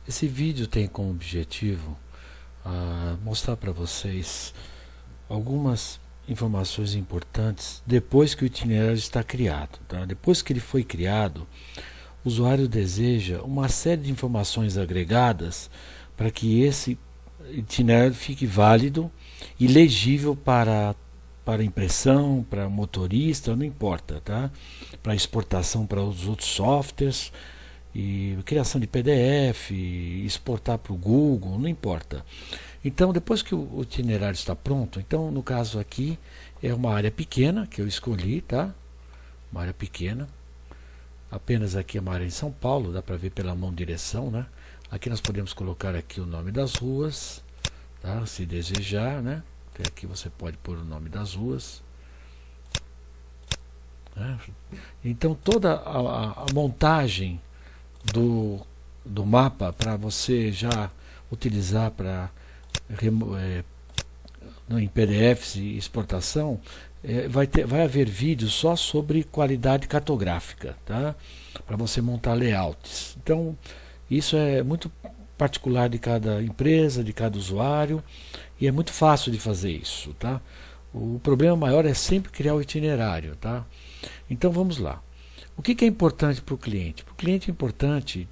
Esse vídeo tem como objetivo mostrar para vocês algumas informações importantes depois que o itinerário está criado. Tá? Depois que ele foi criado, o usuário deseja uma série de informações agregadas para que esse itinerário fique válido e legível para impressão, para motorista, não importa, tá? Para exportação para os outros softwares, e criação de PDF, exportar para o Google, não importa. Então, depois que o itinerário está pronto, então no caso aqui é uma área pequena que eu escolhi, tá? Uma área pequena. Apenas aqui é uma área em São Paulo, dá para ver pela mão direção, né? Aqui nós podemos colocar aqui o nome das ruas, tá? Se desejar, né? Até aqui você pode pôr o nome das ruas. Né? Então toda a montagem do mapa para você já utilizar para em PDFs e exportação, vai haver vídeos só sobre qualidade cartográfica, tá? Para você montar layouts. Então isso é muito particular de cada empresa, de cada usuário, e é muito fácil de fazer isso, tá? O problema maior é sempre criar o itinerário, tá? Então vamos lá. O que é importante para o cliente? Para o cliente é importante,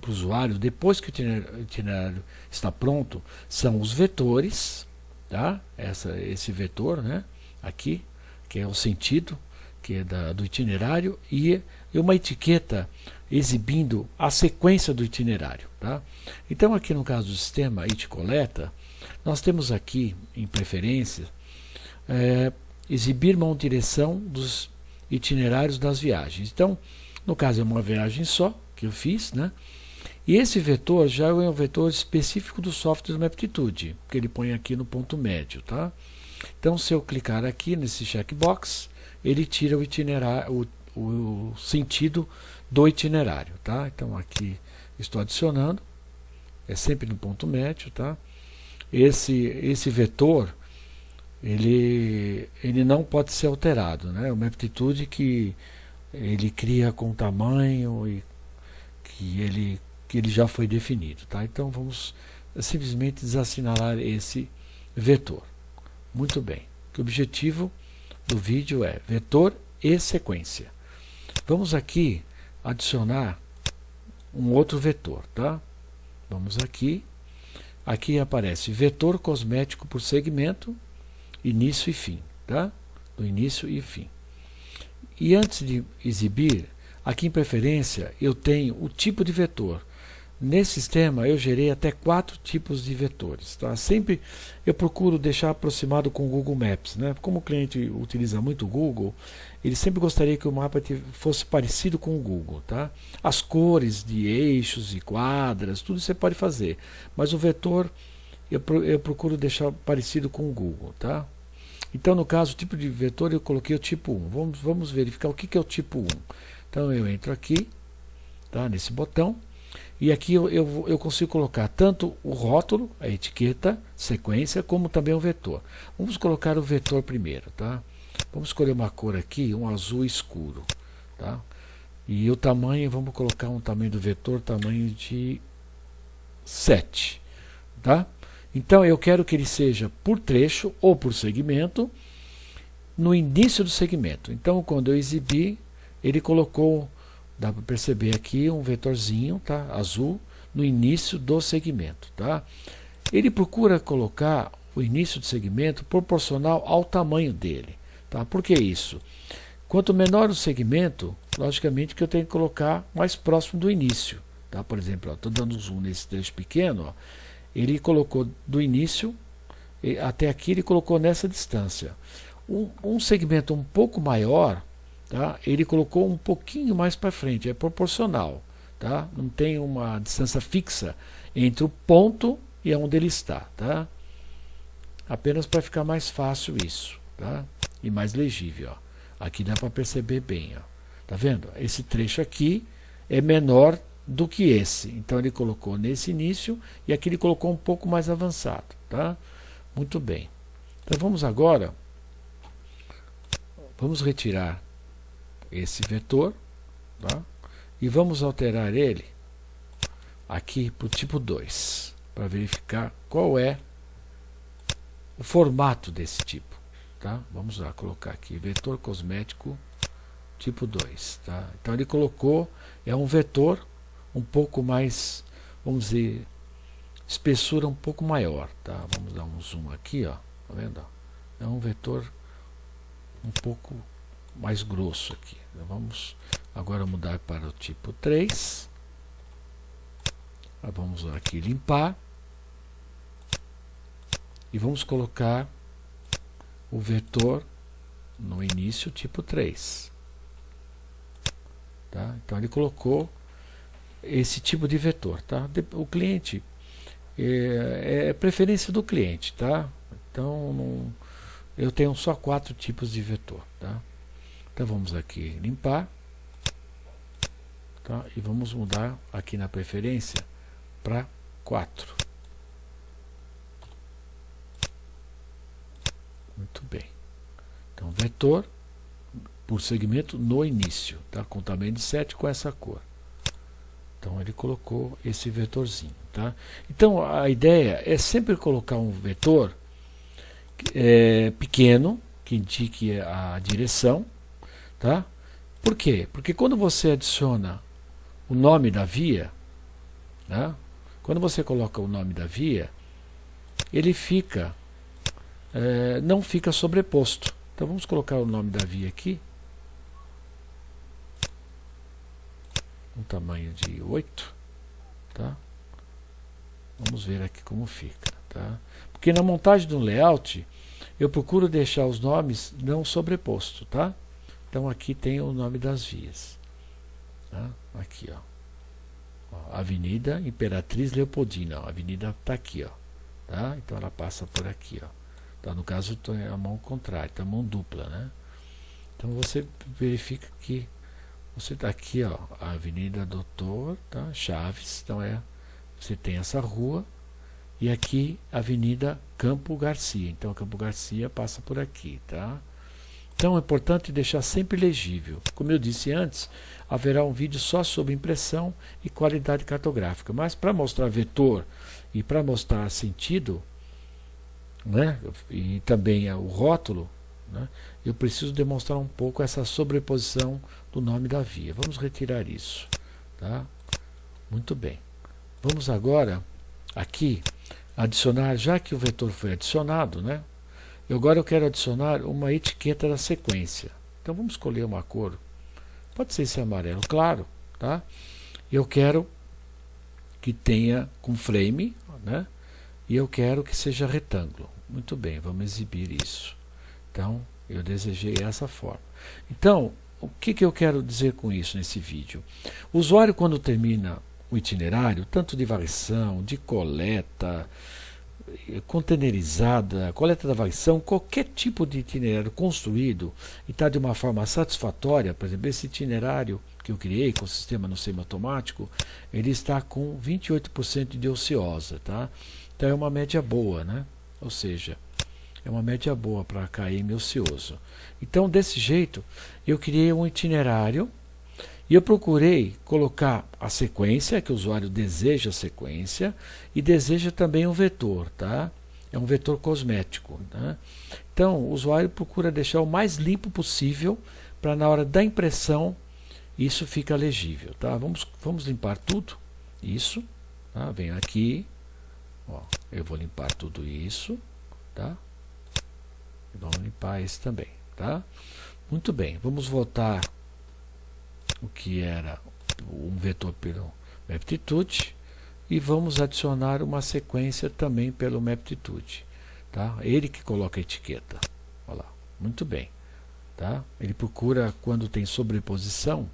para o usuário, depois que o itinerário está pronto, são os vetores, tá? Esse vetor, né? Aqui, que é o sentido que é do itinerário, e uma etiqueta exibindo a sequência do itinerário. Tá? Então aqui no caso do sistema iticoleta, nós temos aqui em preferência exibir mão direção dos itinerários das viagens. Então, no caso é uma viagem só que eu fiz, né? E esse vetor já é um vetor específico do software do Maptitude, que ele põe aqui no ponto médio, tá? Então, se eu clicar aqui nesse checkbox, ele tira o itinerário, o sentido do itinerário, tá? Então aqui estou adicionando, é sempre no ponto médio, tá? Esse vetor ele não pode ser alterado, né? O Maptitude que ele cria com tamanho e que ele já foi definido, tá? Então vamos simplesmente desassinalar esse vetor. Muito bem. O objetivo do vídeo é vetor e sequência. Vamos aqui adicionar um outro vetor, tá? Vamos aqui. Aqui aparece vetor cosmético por segmento, início e fim, tá? Do início e fim. E antes de exibir, aqui em preferência eu tenho o tipo de vetor. Nesse sistema eu gerei até 4 tipos de vetores, tá? Sempre eu procuro deixar aproximado com o Google Maps, né? Como o cliente utiliza muito o Google, ele sempre gostaria que o mapa fosse parecido com o Google, tá? As cores de eixos e quadras, tudo você pode fazer, mas o vetor eu procuro deixar parecido com o Google, tá? Então no caso o tipo de vetor eu coloquei o tipo 1. Vamos verificar o que é o tipo 1. Então eu entro aqui, tá? Nesse botão. E aqui eu consigo colocar tanto o rótulo, a etiqueta, sequência, como também o vetor. Vamos colocar o vetor primeiro, tá? Vamos escolher uma cor aqui, um azul escuro, tá? E o tamanho, vamos colocar um tamanho do vetor, tamanho de 7, tá? Então eu quero que ele seja por trecho ou por segmento, no início do segmento. Então quando eu exibir, ele colocou, dá para perceber aqui um vetorzinho, tá? Azul, no início do segmento, tá? Ele procura colocar o início do segmento proporcional ao tamanho dele, tá? Por que isso? Quanto menor o segmento, logicamente que eu tenho que colocar mais próximo do início, tá? Por exemplo, estou dando zoom nesse trecho pequeno, ó, ele colocou do início até aqui, ele colocou nessa distância. Um segmento um pouco maior, tá? Ele colocou um pouquinho mais para frente, é proporcional, tá? Não tem uma distância fixa entre o ponto e onde ele está, tá? Apenas para ficar mais fácil isso, tá? E mais legível, ó. Aqui dá para perceber bem, ó. Tá vendo? Esse trecho aqui é menor do que esse, então ele colocou nesse início e aqui ele colocou um pouco mais avançado, tá? Muito bem. Então vamos agora, vamos retirar esse vetor, tá? E vamos alterar ele aqui para o tipo 2, para verificar qual é o formato desse tipo. Tá? Vamos lá colocar aqui, vetor cosmético tipo 2. Tá? Então ele colocou, é um vetor um pouco mais, vamos dizer, espessura um pouco maior. Tá? Vamos dar um zoom aqui, ó. Tá vendo? É um vetor um pouco mais grosso aqui. Então, vamos agora mudar para o tipo 3. Vamos aqui limpar. E vamos colocar o vetor no início tipo 3. Tá? Então ele colocou esse tipo de vetor. Tá? O cliente é preferência do cliente. Tá? Então eu tenho só 4 tipos de vetor. Tá? Então vamos aqui limpar. Tá? E vamos mudar aqui na preferência para 4. Muito bem. Então, vetor por segmento no início, tá? Com tamanho de 7 com essa cor. Então, ele colocou esse vetorzinho. Tá? Então, a ideia é sempre colocar um vetor pequeno, que indique a direção. Tá? Por quê? Porque quando você adiciona o nome da via, né? Quando você coloca o nome da via, ele fica... não fica sobreposto. Então vamos colocar o nome da via aqui, um tamanho de 8, tá? Vamos ver aqui como fica, tá? Porque na montagem do layout eu procuro deixar os nomes não sobrepostos, tá? Então aqui tem o nome das vias, tá? Aqui, ó, Avenida Imperatriz Leopoldina, ó. A avenida está aqui, ó, tá? Então ela passa por aqui, ó. Então, no caso, é a mão contrária, tá a mão dupla, né? Então você verifica que você está aqui, ó, a Avenida Doutor, tá? Chaves, então você tem essa rua, e aqui Avenida Campo Garcia, então Campo Garcia passa por aqui, tá? Então é importante deixar sempre legível. Como eu disse antes, haverá um vídeo só sobre impressão e qualidade cartográfica, mas para mostrar vetor e para mostrar sentido, né, e também o rótulo, né, eu preciso demonstrar um pouco essa sobreposição do nome da via. Vamos retirar isso. Tá? Muito bem. Vamos agora aqui adicionar, já que o vetor foi adicionado, né, agora eu quero adicionar uma etiqueta da sequência. Então vamos escolher uma cor, pode ser esse amarelo claro. Tá? Eu quero que tenha com frame, né, e eu quero que seja retângulo. Muito bem, vamos exibir isso. Então, eu desejei essa forma. Então, o que eu quero dizer com isso nesse vídeo? O usuário, quando termina o itinerário, tanto de varrição, de coleta, containerizada, coleta da varrição, qualquer tipo de itinerário construído e está de uma forma satisfatória, por exemplo, esse itinerário que eu criei com o sistema no semiautomático, ele está com 28% de ociosa, tá? Então é uma média boa, né? Ou seja, é uma média boa para KM ocioso. Então, desse jeito, eu criei um itinerário e eu procurei colocar a sequência, que o usuário deseja a sequência, e deseja também um vetor, tá? É um vetor cosmético. Tá? Então, o usuário procura deixar o mais limpo possível para na hora da impressão isso fica legível. Tá? Vamos limpar tudo. Isso. Tá? Venho aqui. Ó, eu vou limpar tudo isso, tá? E vamos limpar esse também, tá? Muito bem, vamos voltar o que era um vetor pelo Maptitude e vamos adicionar uma sequência também pelo Maptitude, tá? Ele que coloca a etiqueta, olha lá, muito bem, tá? Ele procura quando tem sobreposição,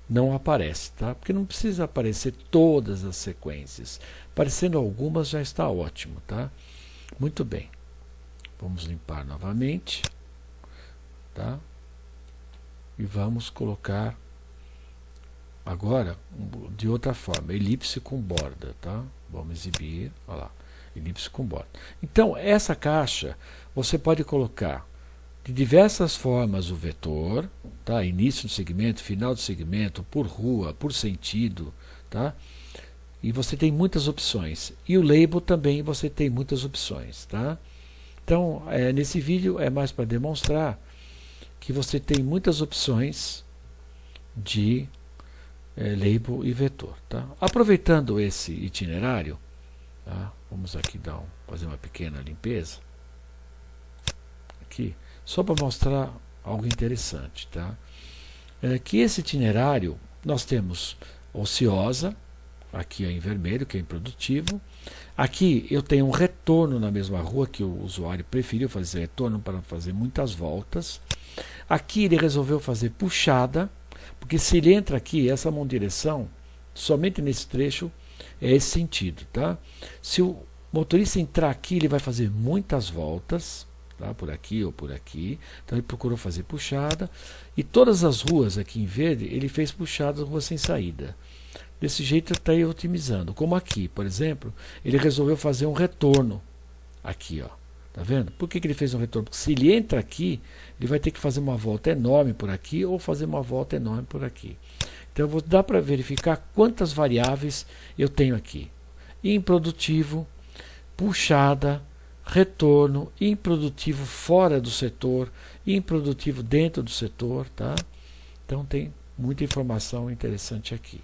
não aparece, tá? Porque não precisa aparecer todas as sequências. Aparecendo algumas já está ótimo, tá? Muito bem. Vamos limpar novamente, tá? E vamos colocar agora de outra forma, elipse com borda, tá? Vamos exibir, olha lá, elipse com borda. Então, essa caixa você pode colocar de diversas formas o vetor, tá? Início do segmento, final do segmento, por rua, por sentido, tá? e você tem muitas opções. E o label também você tem muitas opções, tá? Então, nesse vídeo é mais para demonstrar que você tem muitas opções de label e vetor, tá? Aproveitando esse itinerário, tá? Vamos aqui fazer uma pequena limpeza aqui, só para mostrar algo interessante, tá? Que esse itinerário nós temos ociosa, aqui em vermelho, que é improdutivo. Aqui eu tenho um retorno na mesma rua, que o usuário preferiu fazer retorno para fazer muitas voltas. Aqui ele resolveu fazer puxada, porque se ele entra aqui, essa mão direção, somente nesse trecho, é esse sentido, tá? Se o motorista entrar aqui, ele vai fazer muitas voltas, tá? Por aqui ou por aqui. Então ele procurou fazer puxada. E todas as ruas aqui em verde, ele fez puxada, rua sem saída. Desse jeito está aí otimizando. Como aqui, por exemplo, ele resolveu fazer um retorno. Aqui, ó. Tá vendo? Por que ele fez um retorno? Porque se ele entra aqui, ele vai ter que fazer uma volta enorme por aqui ou fazer uma volta enorme por aqui. Então dá para verificar quantas variáveis eu tenho aqui. Improdutivo, puxada, retorno, improdutivo fora do setor, improdutivo dentro do setor, tá? Então tem muita informação interessante aqui.